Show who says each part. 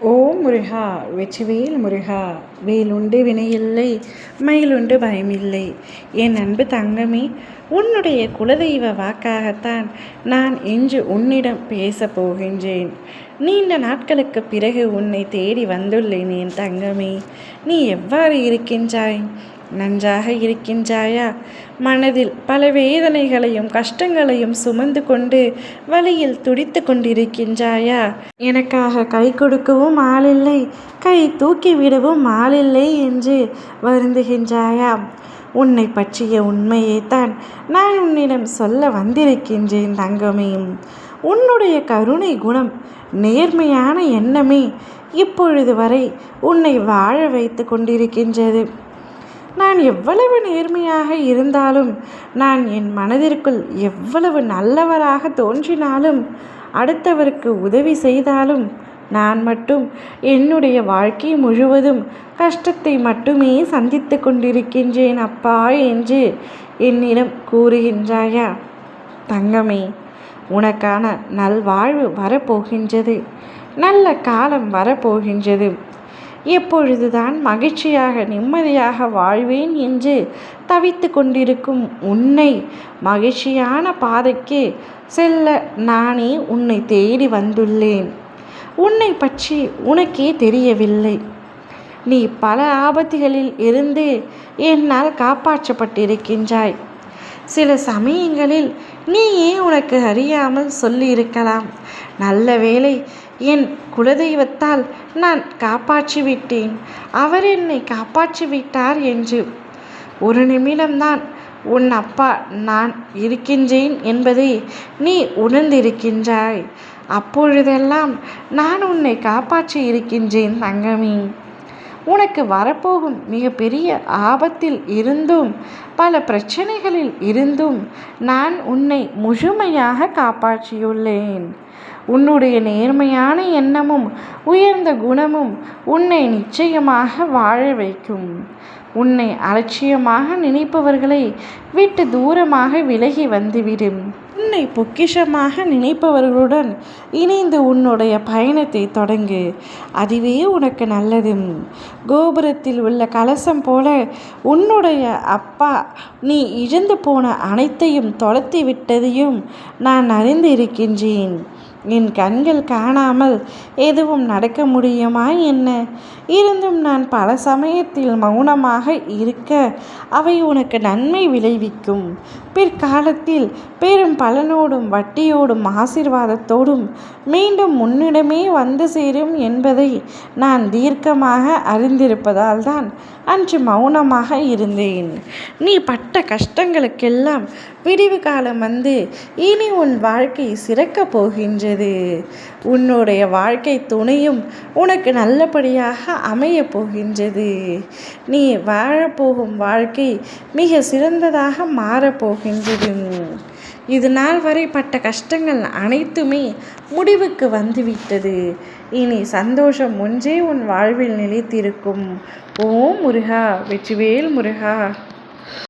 Speaker 1: ஓம் முருகா வெற்றிவேல் முருகா, வேலுண்டு வினையில்லை, மயிலுண்டு பயமில்லை. என் அன்பு தங்கமே, உன்னுடைய குலதெய்வ வாக்காகத்தான் நான் இன்று உன்னிடம் பேசப் போகின்றேன். நீண்ட நாட்களுக்கு பிறகு உன்னை தேடி வந்துள்ளேன் என் தங்கமே. நீ எவ்வாறு இருக்கின்றாய்? நன்றாக இருக்கின்றாயா? மனதில் பல வேதனைகளையும் கஷ்டங்களையும் சுமந்து கொண்டு வழியில் துடித்து கொண்டிருக்கின்றாயா? எனக்காக கை கொடுக்கவும் ஆளில்லை, கை தூக்கிவிடவும் ஆளில்லை என்று வருந்துகின்றாயா? உன்னை பற்றிய உண்மையைத்தான் நான் உன்னிடம் சொல்ல வந்திருக்கின்றேன் தங்கமே. உன்னுடைய கருணை குணம், நேர்மையான எண்ணமே இப்பொழுது வரை உன்னை வாழ வைத்து கொண்டிருக்கின்றது. நான் எவ்வளவு நேர்மையாக இருந்தாலும், நான் என் மனதிற்குள் எவ்வளவு நல்லவராக தோன்றினாலும், அடுத்தவருக்கு உதவி செய்தாலும், நான் மட்டும் என்னுடைய வாழ்க்கை முழுவதும் கஷ்டத்தை மட்டுமே சந்தித்து கொண்டிருக்கின்றேன் அப்பா என்று என்னிடம் கூறுகின்றாயா? தங்கமே, உனக்கான நல்வாழ்வு வரப்போகின்றது. நல்ல காலம் வரப்போகின்றது. எப்பொழுதுதான் மகிழ்ச்சியாக நிம்மதியாக வாழ்வேன் என்று தவித்து கொண்டிருக்கும் உன்னை மகிழ்ச்சியான பாதைக்கு செல்ல நானே உன்னை தேடி வந்துள்ளேன். உன்னை பற்றி உனக்கே தெரியவில்லை. நீ பல ஆபத்துகளில் இருந்து என்னால் காப்பாற்றப்பட்டிருக்கின்றாய். சில சமயங்களில் நீயே உனக்கு அறியாமல் சொல்லியிருக்கலாம், நல்ல வேளை என் குலதெய்வத்தால் நான் காப்பாற்றிவிட்டேன், அவர் என்னை காப்பாற்றிவிட்டார் என்று. ஒரு நிமிடம்தான் உன் அப்பா நான் இருக்கின்றேன் என்பதை நீ உணர்ந்திருக்கின்றாய். அப்பொழுதெல்லாம் நான் உன்னை காப்பாற்றி இருக்கின்றேன் தங்கமே. உனக்கு வரப்போகும் மிகப்பெரிய ஆபத்தில் இருந்தும், பல பிரச்சனைகளில் இருந்தும் நான் உன்னை முழுமையாக காப்பாற்றியுள்ளேன். உன்னுடைய நேர்மையான எண்ணமும் உயர்ந்த குணமும் உன்னை நிச்சயமாக வாழ வைக்கும். உன்னை அலட்சியமாக நினைப்பவர்களை விட்டு தூரமாக விலகி வந்துவிடும். உன்னை பொக்கிஷமாக நினைப்பவர்களுடன் இணைந்து உன்னுடைய பயணத்தை தொடங்கு. அதுவே உனக்கு நல்லது. கோபுரத்தில் உள்ள கலசம் போல உன்னுடைய அப்பா நீ இழந்து போன அனைத்தையும் தொலைத்து விட்டதையும் நான் அறிந்திருக்கின்றேன். என் கண்கள் காணாமல் எதுவும் நடக்க முடியுமா என்ன? இருந்தும் நான் பல சமயத்தில் மௌனமாக இருக்க அவை உனக்கு நன்மை விளைவிக்கும். பிற்காலத்தில் பெரும் பலனோடும் வட்டியோடும் ஆசீர்வாதத்தோடும் மீண்டும் முன்னிடமே வந்து சேரும் என்பதை நான் தீர்க்கமாக அறிந்திருப்பதால் தான் அன்று மௌனமாக இருந்தேன். நீ பட்ட கஷ்டங்களுக்கெல்லாம் விடிவு காலம் வந்து இனி உன் வாழ்க்கை சிறக்கப் போகின்றது. உன்னுடைய வாழ்க்கை துணையும் உனக்கு நல்லபடியாக அமையப் போகின்றது. நீ வாழப்போகும் வாழ்க்கை மிக சிறந்ததாக மாறப்போகின்றது. இது நாள் வரை பட்ட கஷ்டங்கள் அனைத்துமே முடிவுக்கு வந்துவிட்டது. இனி சந்தோஷம் ஒன்றே உன் வாழ்வில் நிலைத்திருக்கும். ஓம் முருகா வெற்றிவேல் முருகா.